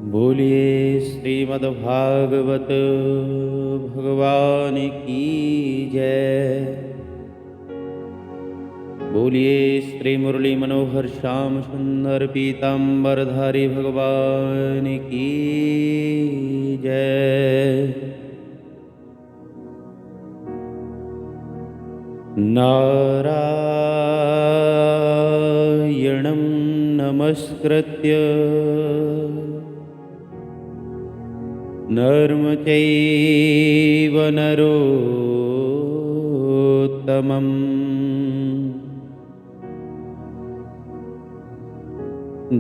बोलिए श्रीमद्भागवत भगवान की जय। बोलिए श्री मुरली मनोहर श्याम सुंदर पीताम्बरधारी भगवान की जय। नारायणं नमस्कृत्य नरं चैव नरोत्तमं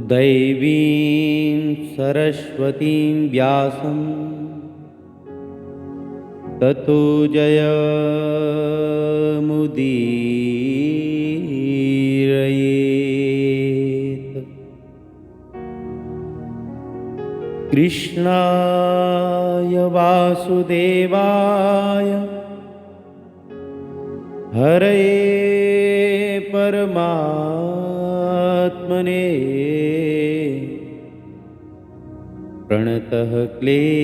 दैवीं सरस्वतीं व्यासं ततो जयमुदीरयेत्। कृष्णाय वासुदेवाय हरये परमात्मने प्रणतः क्लेशनाशाय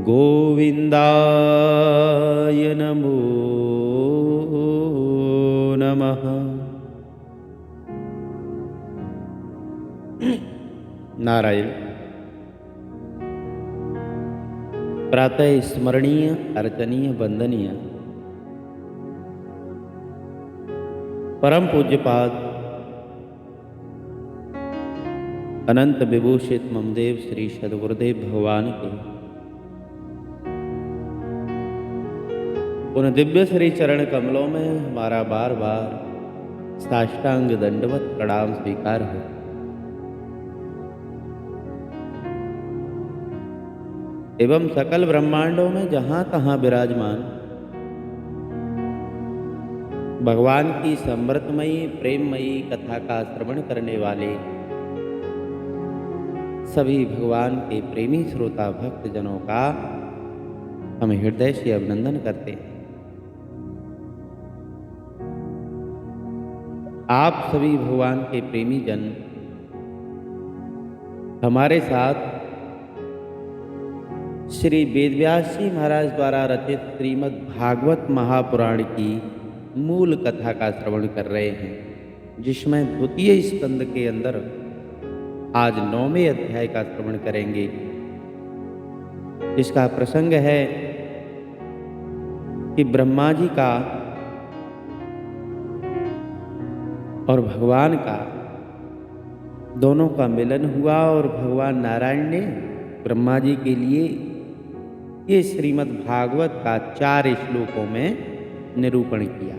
गोविन्दाय नमो नमः। नारायण। प्रातः स्मरणीय, अर्चनीय, वंदनीय परम पूज्यपाद अनंत विभूषित ममदेव श्री सद्गुरुदेव भगवान के उन दिव्य श्री चरण कमलों में हमारा बार बार साष्टांग दंडवत प्रणाम स्वीकार हो। एवं सकल ब्रह्मांडों में जहां तहां विराजमान भगवान की समृद्धमयी प्रेममयी कथा का श्रवण करने वाले सभी भगवान के प्रेमी श्रोता भक्त जनों का हम हृदय से अभिनंदन करते हैं। आप सभी भगवान के प्रेमी जन हमारे साथ श्री वेदव्यास जी महाराज द्वारा रचित श्रीमद् भागवत महापुराण की मूल कथा का श्रवण कर रहे हैं, जिसमें द्वितीय स्कंद के अंदर आज 9वें अध्याय का श्रवण करेंगे। इसका प्रसंग है कि ब्रह्मा जी का और भगवान का दोनों का मिलन हुआ और भगवान नारायण ने ब्रह्मा जी के लिए ये श्रीमद् भागवत का 4 श्लोकों में निरूपण किया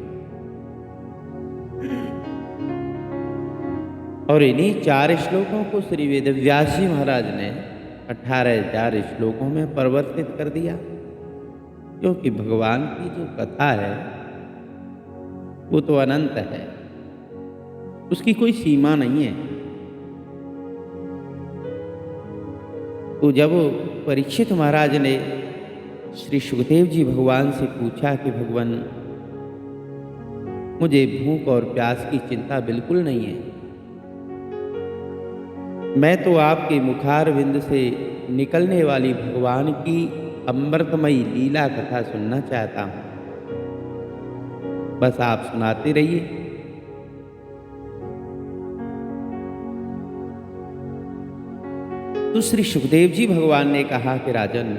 और इन्हीं 4 श्लोकों को श्री वेदव्यास जी महाराज ने 18,000 श्लोकों में परिवर्तित कर दिया, क्योंकि भगवान की जो कथा है वो तो अनंत है, उसकी कोई सीमा नहीं है। तो जब परीक्षित महाराज ने श्री सुखदेव जी भगवान से पूछा कि भगवान मुझे भूख और प्यास की चिंता बिल्कुल नहीं है, मैं तो आपके मुखारविंद से निकलने वाली भगवान की अमृतमयी लीला कथा सुनना चाहता हूं, बस आप सुनाते रहिए। तो श्री सुखदेव जी भगवान ने कहा कि राजन,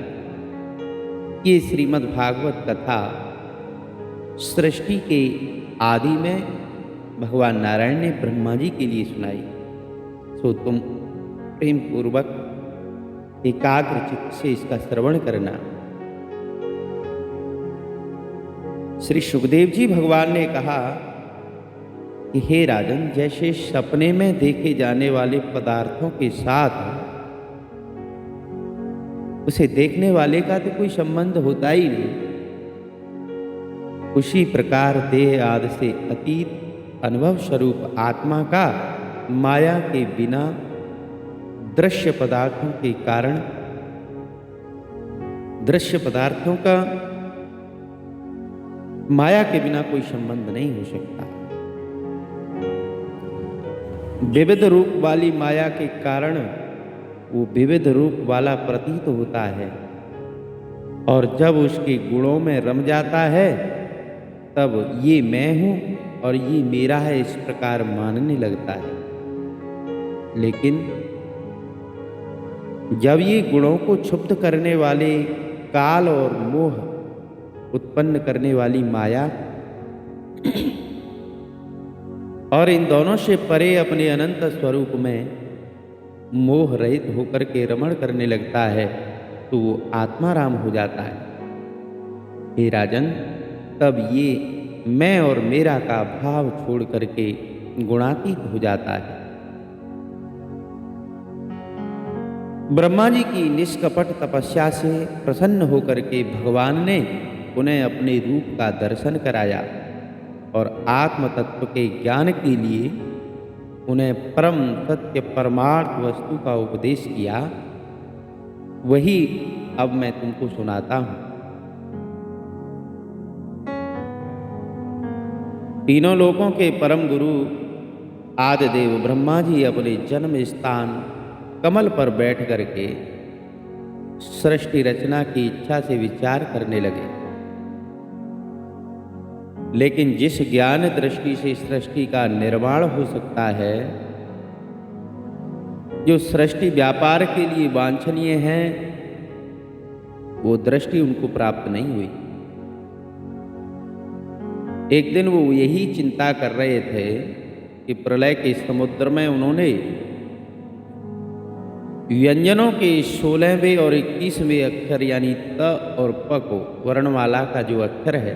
ये श्रीमद् भागवत कथा सृष्टि के आदि में भगवान नारायण ने ब्रह्मा जी के लिए सुनाई, सो तुम प्रेम पूर्वक एकाग्र चित्त से इसका श्रवण करना। श्री सुखदेव जी भगवान ने कहा कि हे राजन, जैसे सपने में देखे जाने वाले पदार्थों के साथ उसे देखने वाले का तो कोई संबंध होता ही नहीं, उसी प्रकार देह आदि से अतीत अनुभव स्वरूप आत्मा का माया के बिना दृश्य पदार्थों के कारण दृश्य पदार्थों का माया के बिना कोई संबंध नहीं हो सकता। विविध रूप वाली माया के कारण वो विविध रूप वाला प्रतीत होता है, और जब उसके गुणों में रम जाता है तब ये मैं हूँ और ये मेरा है इस प्रकार मानने लगता है। लेकिन जब ये गुणों को क्षुब्ध करने वाले काल और मोह उत्पन्न करने वाली माया और इन दोनों से परे अपने अनंत स्वरूप में मोह रहित होकर के रमण करने लगता है, तो वो आत्माराम हो जाता है। हे राजन, तब ये मैं और मेरा का भाव छोड़ करके गुणातीत हो जाता है। ब्रह्मा जी की निष्कपट तपस्या से प्रसन्न होकर के भगवान ने उन्हें अपने रूप का दर्शन कराया और आत्म तत्व के ज्ञान के लिए उन्हें परम सत्य परमार्थ वस्तु का उपदेश किया। वही अब मैं तुमको सुनाता हूं। तीनों लोकों के परम गुरु आदिदेव ब्रह्मा जी अपने जन्म स्थान कमल पर बैठ करके सृष्टि रचना की इच्छा से विचार करने लगे। लेकिन जिस ज्ञान दृष्टि से सृष्टि का निर्माण हो सकता है, जो सृष्टि व्यापार के लिए वांछनीय है, वो दृष्टि उनको प्राप्त नहीं हुई। एक दिन वो यही चिंता कर रहे थे कि प्रलय के समुद्र में उन्होंने व्यंजनों के 16वें और 21वें अक्षर यानी त और प को, वर्णमाला का जो अक्षर है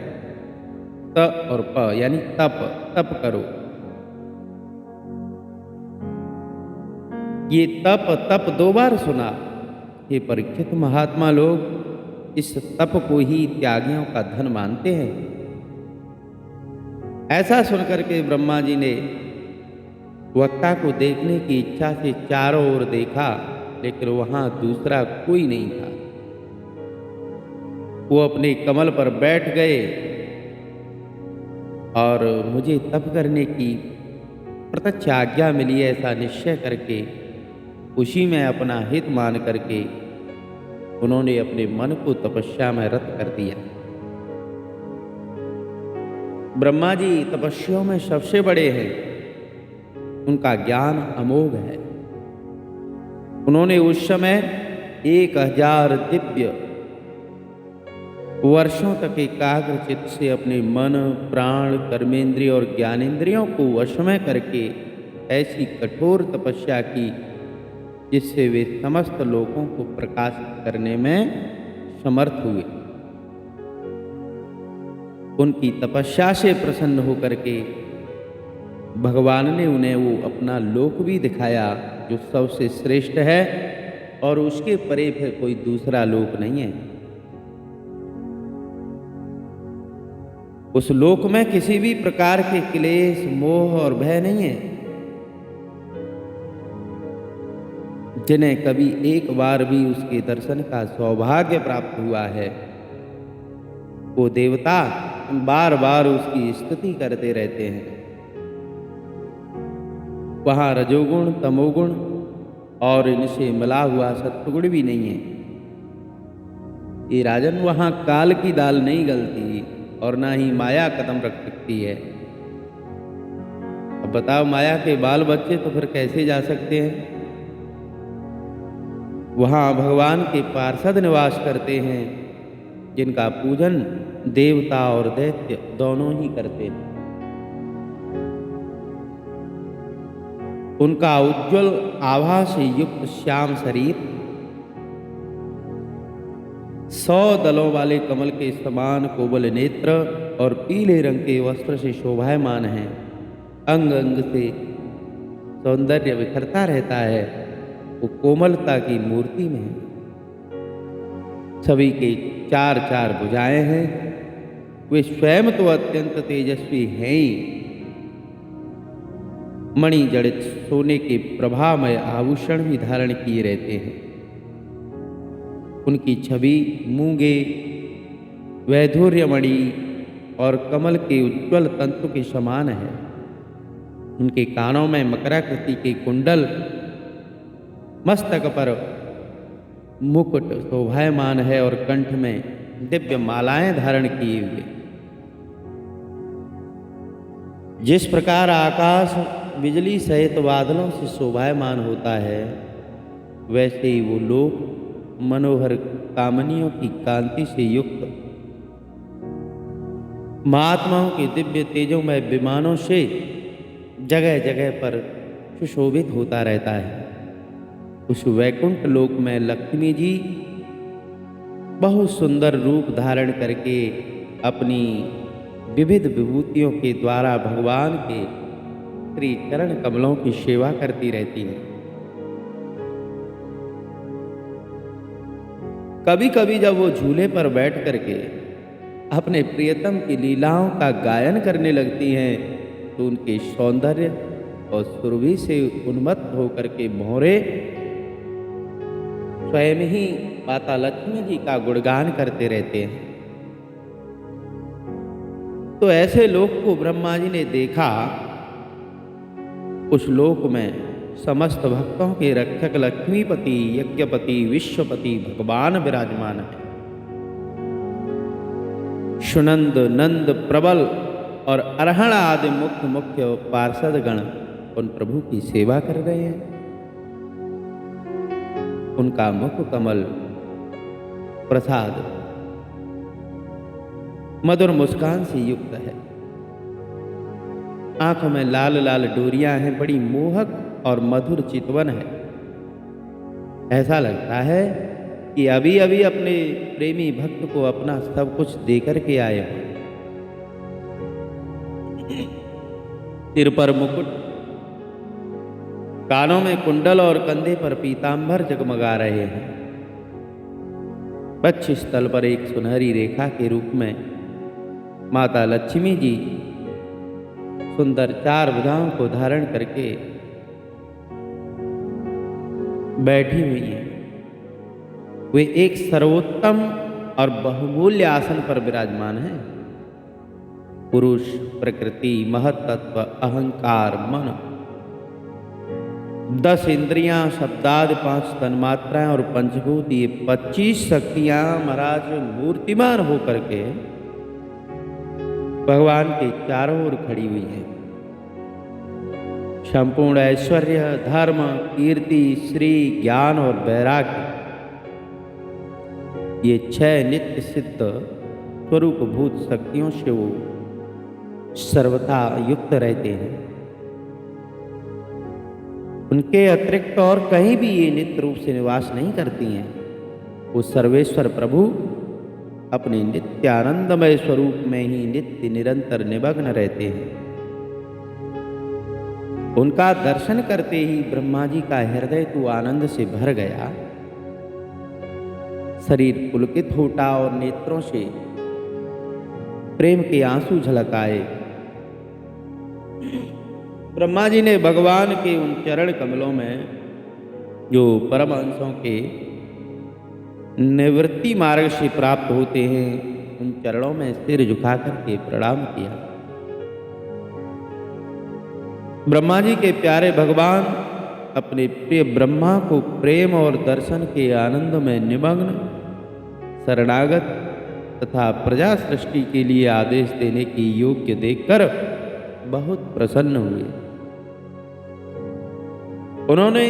त और प यानी तप करो, ये तप दो बार सुना। ये परीक्षित महात्मा लोग इस तप को ही त्यागियों का धन मानते हैं। ऐसा सुनकर के ब्रह्मा जी ने वक्ता को देखने की इच्छा से चारों ओर देखा, लेकिन वहां दूसरा कोई नहीं था। वो अपने कमल पर बैठ गए और मुझे तप करने की प्रत्यक्ष आज्ञा मिली, ऐसा निश्चय करके उसी में अपना हित मान करके उन्होंने अपने मन को तपस्या में रत कर दिया। ब्रह्मा जी तपस्वियों में सबसे बड़े हैं, उनका ज्ञान अमोघ है। उन्होंने उस समय 1000 दिव्य वर्षों तक एकाग्र चित्त से अपने मन, प्राण, कर्मेंद्रिय और ज्ञानेंद्रियों को वश में करके ऐसी कठोर तपस्या की जिससे वे समस्त लोगों को प्रकाशित करने में समर्थ हुए। उनकी तपस्या से प्रसन्न होकर के भगवान ने उन्हें वो अपना लोक भी दिखाया जो सबसे श्रेष्ठ है और उसके परे फिर कोई दूसरा लोक नहीं है। उस लोक में किसी भी प्रकार के क्लेश, मोह और भय नहीं है। जिन्हें कभी एक बार भी उसके दर्शन का सौभाग्य प्राप्त हुआ है, वो देवता बार बार उसकी स्तुति करते रहते हैं। वहां रजोगुण, तमोगुण और इनसे मिला हुआ सत्वगुण भी नहीं है। ये राजन, वहां काल की दाल नहीं गलती और ना ही माया कदम रख सकती है। अब बताओ, माया के बाल बच्चे तो फिर कैसे जा सकते हैं? वहां भगवान के पार्षद निवास करते हैं, जिनका पूजन देवता और दैत्य दोनों ही करते हैं। उनका उज्ज्वल आभा से युक्त श्याम शरीर 100 दलों वाले कमल के समान कोमल नेत्र और पीले रंग के वस्त्र से शोभायमान है। अंग अंग से सौंदर्य बिखरता रहता है। वो कोमलता की मूर्ति में है। सभी के 4 भुजाएं हैं। वे स्वयं तो अत्यंत तेजस्वी हैं ही। मणि जड़ित सोने के प्रभामय आभूषण भी धारण किए रहते हैं। उनकी छवि मूंगे, वैधूर्यमणि और कमल के उज्ज्वल तंतु के समान है। उनके कानों में मकराकृति के कुंडल, मस्तक पर मुकुट शोभायमान है और कंठ में दिव्य मालाएं धारण किए हुए। जिस प्रकार आकाश बिजली सहित बादलों से शोभायमान होता है, वैसे ही वो लोग मनोहर कामनियों की कांति से युक्त महात्माओं के दिव्य तेजोमय विमानों से जगह जगह पर सुशोभित होता रहता है। उस वैकुंठ लोक में लक्ष्मी जी बहुत सुंदर रूप धारण करके अपनी विविध विभूतियों के द्वारा भगवान के श्री चरण कमलों की सेवा करती रहती हैं। कभी कभी जब वो झूले पर बैठ करके अपने प्रियतम की लीलाओं का गायन करने लगती हैं, तो उनके सौंदर्य और सुरभि से उन्मत्त होकर के भौरे स्वयं ही माता लक्ष्मी जी का गुणगान करते रहते हैं। तो ऐसे लोक को ब्रह्मा जी ने देखा। उस लोक में समस्त भक्तों के रक्षक लक्ष्मीपति, यज्ञपति, विश्वपति भगवान विराजमान है। सुनंद, नंद, प्रबल और अरहण आदि मुख्य पार्षद गण उन प्रभु की सेवा कर रहे हैं। उनका मुख कमल प्रसाद मधुर मुस्कान से युक्त है। आंखों में लाल लाल डोरियां हैं, बड़ी मोहक और मधुर चितवन है। ऐसा लगता है कि अभी अभी अपने प्रेमी भक्त को अपना सब कुछ देकर के आए हैं। सिर पर मुकुट, कानों में कुंडल और कंधे पर पीतांबर जगमगा रहे हैं। वक्ष स्थल पर एक सुनहरी रेखा के रूप में माता लक्ष्मी जी सुंदर चार भुजाओं को धारण करके बैठी हुई हैं। वे एक सर्वोत्तम और बहुमूल्य आसन पर विराजमान हैं। पुरुष, प्रकृति, महत्त्व, अहंकार, मन, 10 इंद्रियां, शब्दादि 5 तन्मात्राएं और पंचभूत, ये 25 शक्तियां महाराज मूर्तिमान होकर के भगवान के चारों ओर खड़ी हुई है। संपूर्ण ऐश्वर्य, धर्म, कीर्ति, श्री, ज्ञान और वैराग्य, ये 6 नित्य सिद्ध स्वरूप भूत शक्तियों से वो सर्वथा युक्त रहते हैं। उनके अतिरिक्त और कहीं भी ये नित्य रूप से निवास नहीं करती हैं। वो सर्वेश्वर प्रभु अपने नित्य आनंदमय स्वरूप में ही नित्य निरंतर निमग्न रहते हैं। उनका दर्शन करते ही ब्रह्मा जी का हृदय तो आनंद से भर गया। शरीर पुलकित हो उठा और नेत्रों से प्रेम के आंसू झलक आए। ब्रह्मा जी ने भगवान के उन चरण कमलों में जो परमहंसों के निवृत्ति मार्ग से प्राप्त होते हैं, उन चरणों में सिर झुका करके प्रणाम किया। ब्रह्मा जी के प्यारे भगवान अपने प्रिय ब्रह्मा को प्रेम और दर्शन के आनंद में निमग्न, शरणागत तथा प्रजा सृष्टि के लिए आदेश देने की योग्य देखकर बहुत प्रसन्न हुए। उन्होंने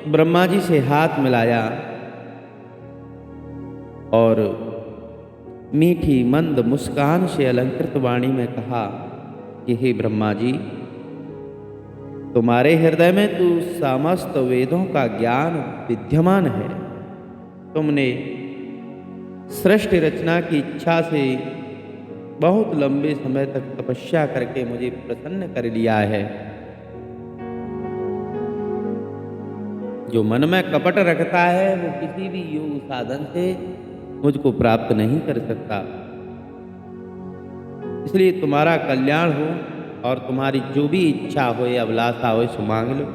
ब्रह्मा जी से हाथ मिलाया और मीठी मंद मुस्कान से अलंकृत वाणी में कहा कि हे ब्रह्मा जी, तुम्हारे हृदय में तो समस्त वेदों का ज्ञान विद्यमान है। तुमने सृष्टि रचना की इच्छा से बहुत लंबे समय तक तपस्या करके मुझे प्रसन्न कर लिया है। जो मन में कपट रखता है वो किसी भी योग साधन से मुझको प्राप्त नहीं कर सकता। इसलिए तुम्हारा कल्याण हो और तुम्हारी जो भी इच्छा हो या अभिलाषा हो सो मांग लो,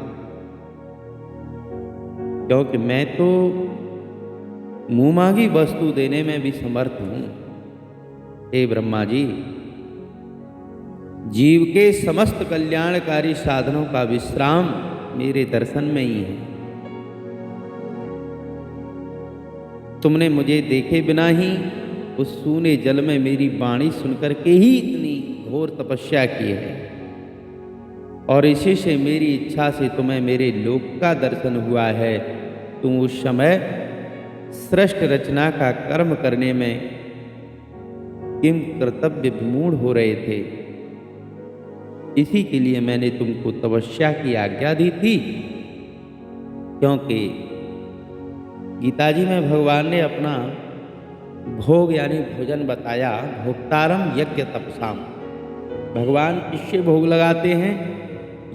क्योंकि मैं तो मुंह मांगी वस्तु देने में भी समर्थ हूं। हे ब्रह्मा जी, जीव के समस्त कल्याणकारी साधनों का विश्राम मेरे दर्शन में ही है। तुमने मुझे देखे बिना ही उस सूने जल में मेरी वाणी सुनकर के ही इतनी घोर तपस्या की है, और इसी से मेरी इच्छा से तुम्हें मेरे लोक का दर्शन हुआ है। तुम उस समय सृष्ट रचना का कर्म करने में किम कर्तव्य विमूढ़ हो रहे थे। इसी के लिए मैंने तुमको तपस्या की आज्ञा दी थी, क्योंकि गीता जी में भगवान ने अपना भोग यानी भोजन बताया। भोक्तारम यज्ञ तपसाम, भगवान किससे भोग लगाते हैं?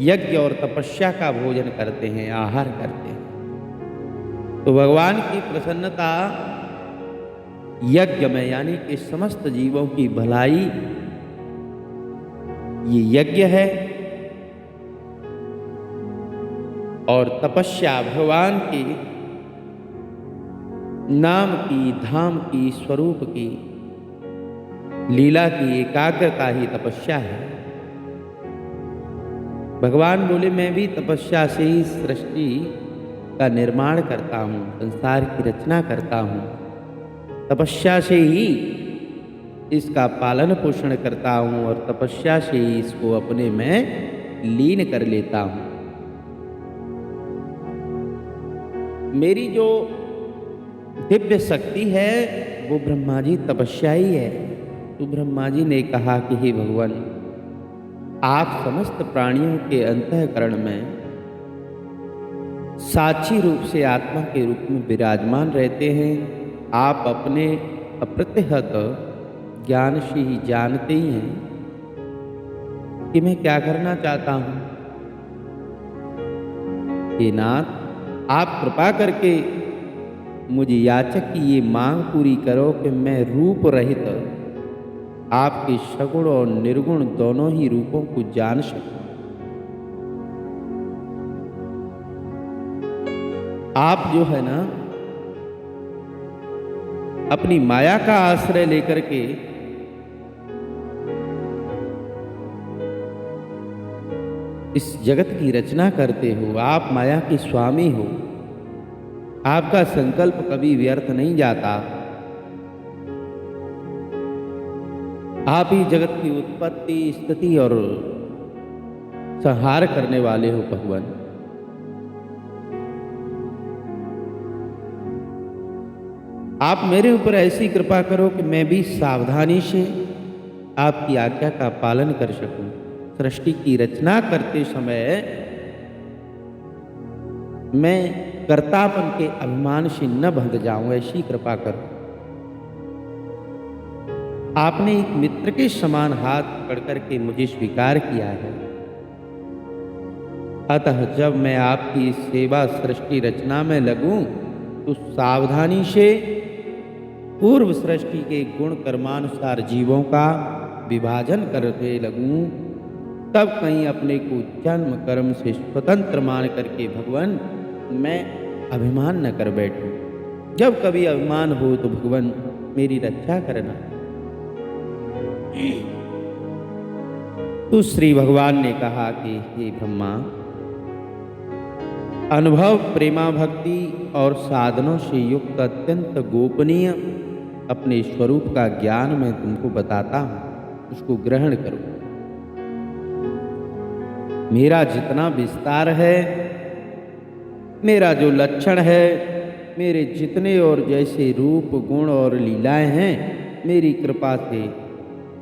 यज्ञ और तपस्या का भोजन करते हैं, आहार करते हैं। तो भगवान की प्रसन्नता यज्ञ में यानी कि समस्त जीवों की भलाई ये यज्ञ है, और तपस्या भगवान की नाम की, धाम की, स्वरूप की, लीला की एकाग्रता ही तपस्या है। भगवान बोले मैं भी तपस्या से ही सृष्टि का निर्माण करता हूँ, संसार की रचना करता हूँ, तपस्या से ही इसका पालन पोषण करता हूँ, और तपस्या से ही इसको अपने में लीन कर लेता हूँ। मेरी जो दिव्य शक्ति है वो ब्रह्मा जी तपस्या ही है। तो ब्रह्मा जी ने कहा कि हे भगवान, आप समस्त प्राणियों के अंतःकरण में साक्षी रूप से आत्मा के रूप में विराजमान रहते हैं। आप अपने अप्रतिहत ज्ञान से ही जानते ही हैं कि मैं क्या करना चाहता हूँ। हे नाथ, आप कृपा करके मुझे याचक की ये मांग पूरी करो कि मैं रूप रहित आपके सगुण और निर्गुण दोनों ही रूपों को जान सकूं। आप जो है ना, अपनी माया का आश्रय लेकर के इस जगत की रचना करते हो। आप माया के स्वामी हो। आपका संकल्प कभी व्यर्थ नहीं जाता। आप ही जगत की उत्पत्ति, स्थिति और संहार करने वाले हो भगवान। आप मेरे ऊपर ऐसी कृपा करो कि मैं भी सावधानी से आपकी आज्ञा का पालन कर सकूं। सृष्टि की रचना करते समय मैं कर्तापन के अभिमान से न बंध जाऊं, ऐसी कृपा करो। आपने एक मित्र के समान हाथ पकड़ करके मुझे स्वीकार किया है, अतः जब मैं आपकी सेवा सृष्टि रचना में लगूं तो सावधानी से पूर्व सृष्टि के गुण कर्मानुसार जीवों का विभाजन करके लगूं। तब कहीं अपने को जन्म कर्म से स्वतंत्र मान करके भगवान मैं अभिमान न कर बैठूं। जब कभी अभिमान हो तो भगवान मेरी रक्षा करना। तो श्री भगवान ने कहा कि हे ब्रह्मा, अनुभव, प्रेमा भक्ति और साधनों से युक्त अत्यंत गोपनीय अपने स्वरूप का ज्ञान मैं तुमको बताता हूं, उसको ग्रहण करो। मेरा जितना विस्तार है, मेरा जो लक्षण है, मेरे जितने और जैसे रूप, गुण और लीलाएं हैं, मेरी कृपा से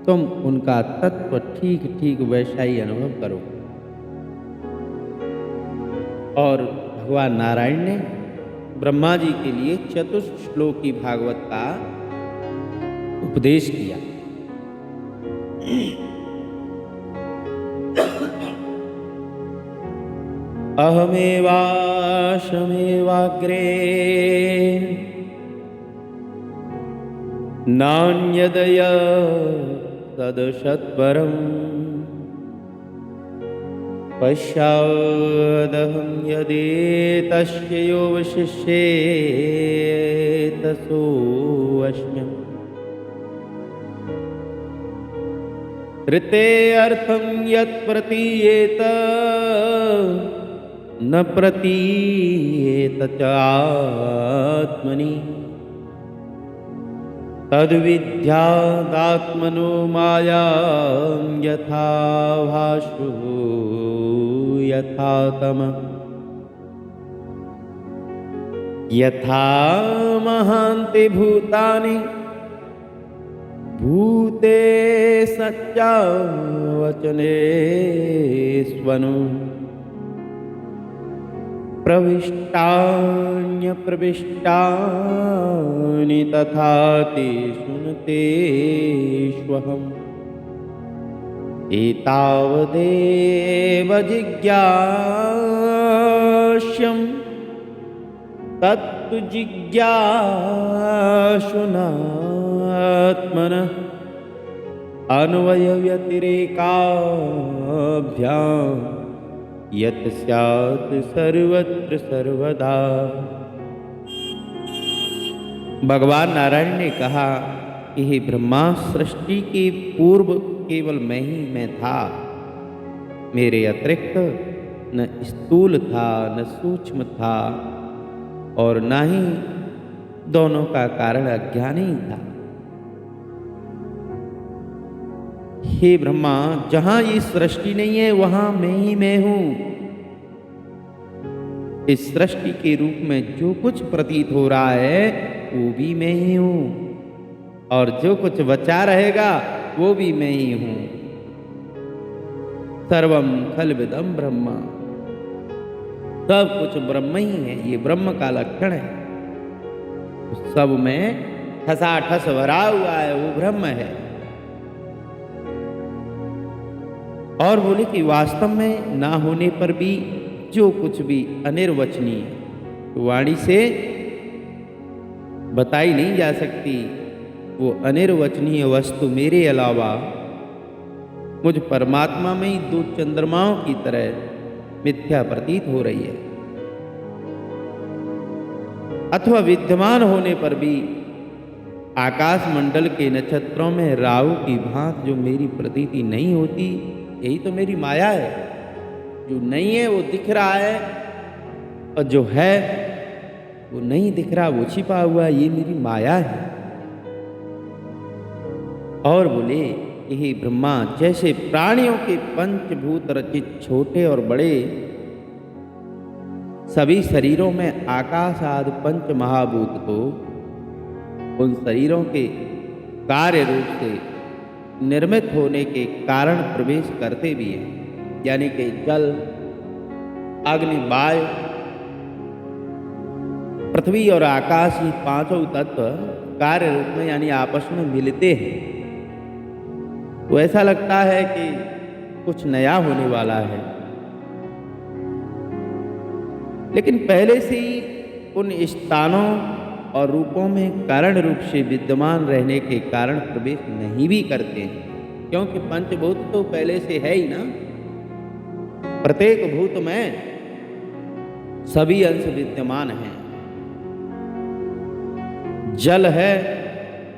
तुम उनका तत्व ठीक ठीक वैसा ही अनुभव करो। और भगवान नारायण ने ब्रह्मा जी के लिए चतुश्लोकी भागवत का उपदेश किया। अहमेवाशमेवाग्रे नान्यदय तदसत्परम् पश्चादहं यदेतस्य योऽवशिष्येत सोऽस्म्यहम्। ऋते अर्थं यत् प्रतीयेत न प्रतीयेत च आत्मनि तद्विद्यादात्मनो मायां यथा भासो यथा तमः यथा महान्ति भूतानि भूते सच्चा वचने स्वनु प्रविष्टान्यप्रविष्टानि तथा तेषु न तेष्वहम् एतावदेव जिज्ञास्यम् तत्तु जिज्ञासुनात्मनः अन्वयव्यतिरेकाभ्याम् यत् स्यात् सर्वत्र सर्वदा। भगवान नारायण ने कहा कि हे ब्रह्मा, सृष्टि के पूर्व केवल मैं था। मेरे अतिरिक्त न स्थूल था न सूक्ष्म था और न ही दोनों का कारण अज्ञान ही था। हे ब्रह्मा, जहां ये सृष्टि नहीं है वहां मैं हूं। इस सृष्टि के रूप में जो कुछ प्रतीत हो रहा है वो भी मैं ही हूं और जो कुछ बचा रहेगा वो भी मैं ही हूं। सर्वम खलविदम ब्रह्मा, सब कुछ ब्रह्म ही है। ये ब्रह्म का लक्षण है। सब में ठसाठस भरा हुआ है, वो ब्रह्म है। और बोले कि वास्तव में ना होने पर भी जो कुछ भी अनिर्वचनीय वाणी से बताई नहीं जा सकती, वो अनिर्वचनीय वस्तु मेरे अलावा मुझ परमात्मा में ही दो चंद्रमाओं की तरह मिथ्या प्रतीत हो रही है। अथवा विद्यमान होने पर भी आकाश मंडल के नक्षत्रों में राहु की भांति जो मेरी प्रतीति नहीं होती, यही तो मेरी माया है। जो नहीं है वो दिख रहा है और जो है वो नहीं दिख रहा, वो छिपा हुआ, ये मेरी माया है। और बोले हे ब्रह्मा, जैसे प्राणियों के पंचभूत रचित छोटे और बड़े सभी शरीरों में आकाश आदि पंच महाभूत को उन शरीरों के कार्य रूप से निर्मित होने के कारण प्रवेश करते भी हैं। यानी कि जल, अग्नि, वायु, पृथ्वी और आकाश, ये पांचों तत्व कार्य रूप में यानी आपस में मिलते हैं तो ऐसा लगता है कि कुछ नया होने वाला है, लेकिन पहले से ही उन स्थानों और रूपों में कारण रूप से विद्यमान रहने के कारण प्रवेश नहीं भी करते हैं, क्योंकि पंचभूत तो पहले से है ही ना। प्रत्येक भूत में सभी अंश विद्यमान हैं। जल है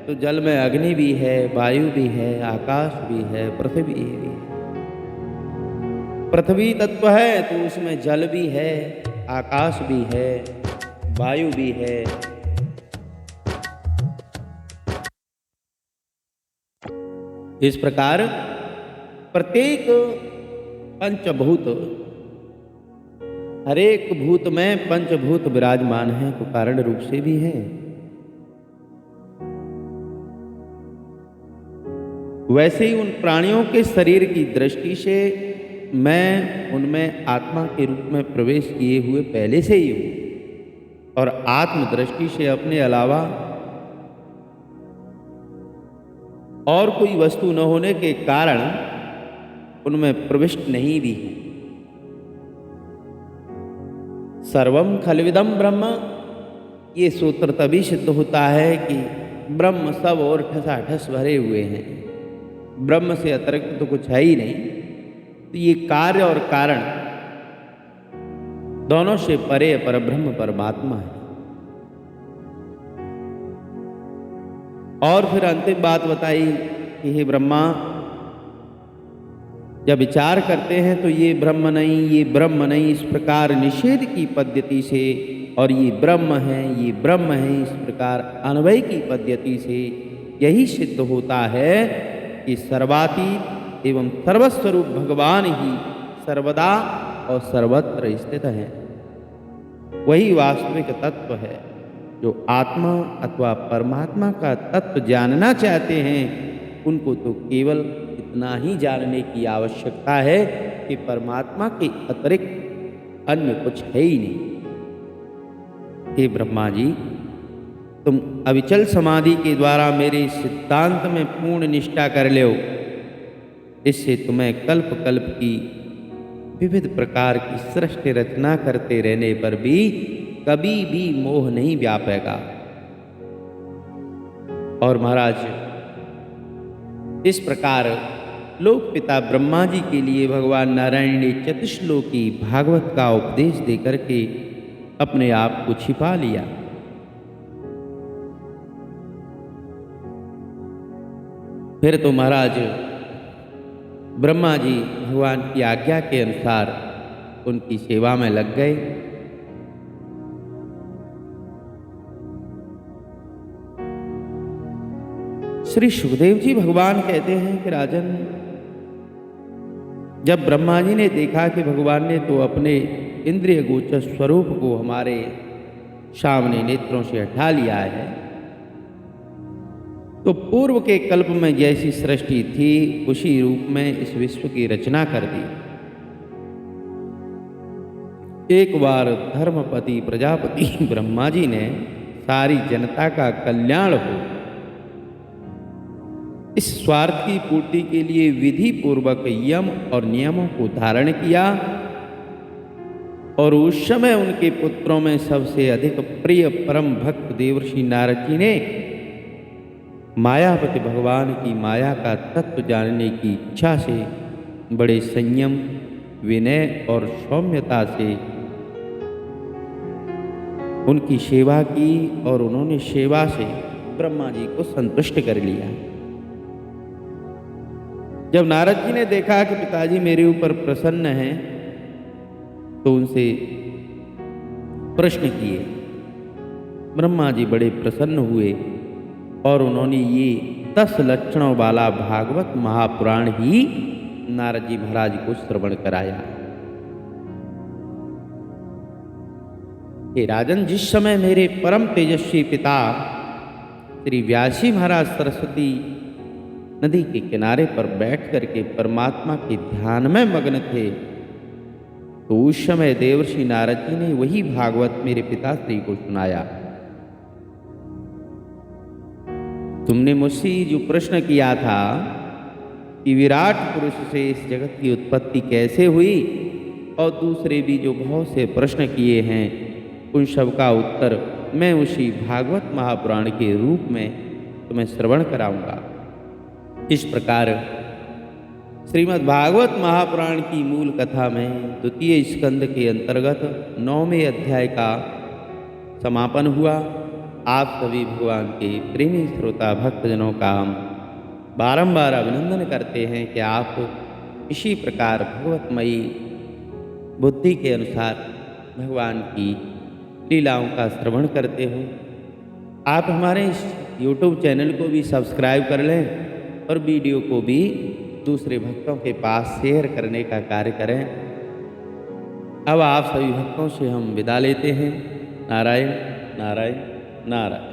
तो जल में अग्नि भी है, वायु भी है, आकाश भी है, पृथ्वी भी है। पृथ्वी तत्व है तो उसमें जल भी है, आकाश भी है, वायु भी है। इस प्रकार प्रत्येक पंचभूत, हरेक भूत में पंचभूत विराजमान है तो कारण रूप से भी है। वैसे ही उन प्राणियों के शरीर की दृष्टि से मैं उनमें आत्मा के रूप में प्रवेश किए हुए पहले से ही हूं और आत्म दृष्टि से अपने अलावा और कोई वस्तु न होने के कारण उनमें प्रविष्ट नहीं भी हूं। सर्वम खलविदम ब्रह्म, ये सूत्र तभी सिद्ध होता है कि ब्रह्म सब और ठसाठस भरे हुए हैं। ब्रह्म से अतिरिक्त तो कुछ है ही नहीं। तो ये कार्य और कारण दोनों से परे परब्रह्म परमात्मा है। और फिर अंतिम बात बताई कि हे ब्रह्मा, जब विचार करते हैं तो ये ब्रह्म नहीं, ये ब्रह्म नहीं, इस प्रकार निषेध की पद्धति से, और ये ब्रह्म है, ये ब्रह्म है, इस प्रकार अन्वय की पद्धति से यही सिद्ध होता है कि सर्वातीत एवं सर्वस्वरूप भगवान ही सर्वदा और सर्वत्र स्थित है। वही वास्तविक तत्व है। जो आत्मा अथवा परमात्मा का तत्व जानना चाहते हैं, उनको तो केवल इतना ही जानने की आवश्यकता है कि परमात्मा के अतिरिक्त अन्य कुछ है ही नहीं। हे ब्रह्मा जी, तुम अविचल समाधि के द्वारा मेरे सिद्धांत में पूर्ण निष्ठा कर लो। इससे तुम्हें कल्प कल्प की विविध प्रकार की सृष्टि रचना करते रहने पर भी कभी भी मोह नहीं व्यापेगा। और महाराज, इस प्रकार लोक पिता ब्रह्मा जी के लिए भगवान नारायण ने चतुश्लोकी भागवत का उपदेश देकर के अपने आप को छिपा लिया। फिर तो महाराज ब्रह्मा जी भगवान की आज्ञा के अनुसार उनकी सेवा में लग गए। श्री सुखदेव जी भगवान कहते हैं कि राजन, जब ब्रह्मा जी ने देखा कि भगवान ने तो अपने इंद्रिय गोचर स्वरूप को हमारे सामने नेत्रों से हटा लिया है, तो पूर्व के कल्प में जैसी सृष्टि थी उसी रूप में इस विश्व की रचना कर दी। एक बार धर्मपति प्रजापति ब्रह्मा जी ने सारी जनता का कल्याण हो, इस स्वार्थ की पूर्ति के लिए विधि पूर्वक यम और नियमों को धारण किया। और उस समय उनके पुत्रों में सबसे अधिक प्रिय परम भक्त देवर्षि नारद जी ने मायापति भगवान की माया का तत्व जानने की इच्छा से बड़े संयम, विनय और सौम्यता से उनकी सेवा की, और उन्होंने सेवा से ब्रह्मा जी को संतुष्ट कर लिया। जब नारद जी ने देखा कि पिताजी मेरे ऊपर प्रसन्न हैं, तो उनसे प्रश्न किए। ब्रह्मा जी बड़े प्रसन्न हुए और उन्होंने ये 10 लक्षणों वाला भागवत महापुराण ही नारद जी महाराज को श्रवण कराया। हे राजन, जिस समय मेरे परम तेजस्वी पिता श्री व्यासी महाराज सरस्वती नदी के किनारे पर बैठ करके परमात्मा के ध्यान में मग्न थे, तो उस समय देवर्षि नारद जी ने वही भागवत मेरे पिताश्री को सुनाया। तुमने मुझसे जो प्रश्न किया था कि विराट पुरुष से इस जगत की उत्पत्ति कैसे हुई, और दूसरे भी जो बहुत से प्रश्न किए हैं, उन सब का उत्तर मैं उसी भागवत महापुराण के रूप में तुम्हें श्रवण कराऊंगा। इस प्रकार श्रीमद् भागवत महापुराण की मूल कथा में द्वितीय स्कंद के अंतर्गत 9वें अध्याय का समापन हुआ। आप सभी भगवान के प्रेमी श्रोता भक्तजनों का हम बारंबार अभिनंदन करते हैं कि आप इसी प्रकार भगवतमयी बुद्धि के अनुसार भगवान की लीलाओं का श्रवण करते हो। आप हमारे इस YouTube चैनल को भी सब्सक्राइब कर लें और वीडियो को भी दूसरे भक्तों के पास शेयर करने का कार्य करें। अब आप सभी भक्तों से हम विदा लेते हैं। नारायण नारायण नारायण।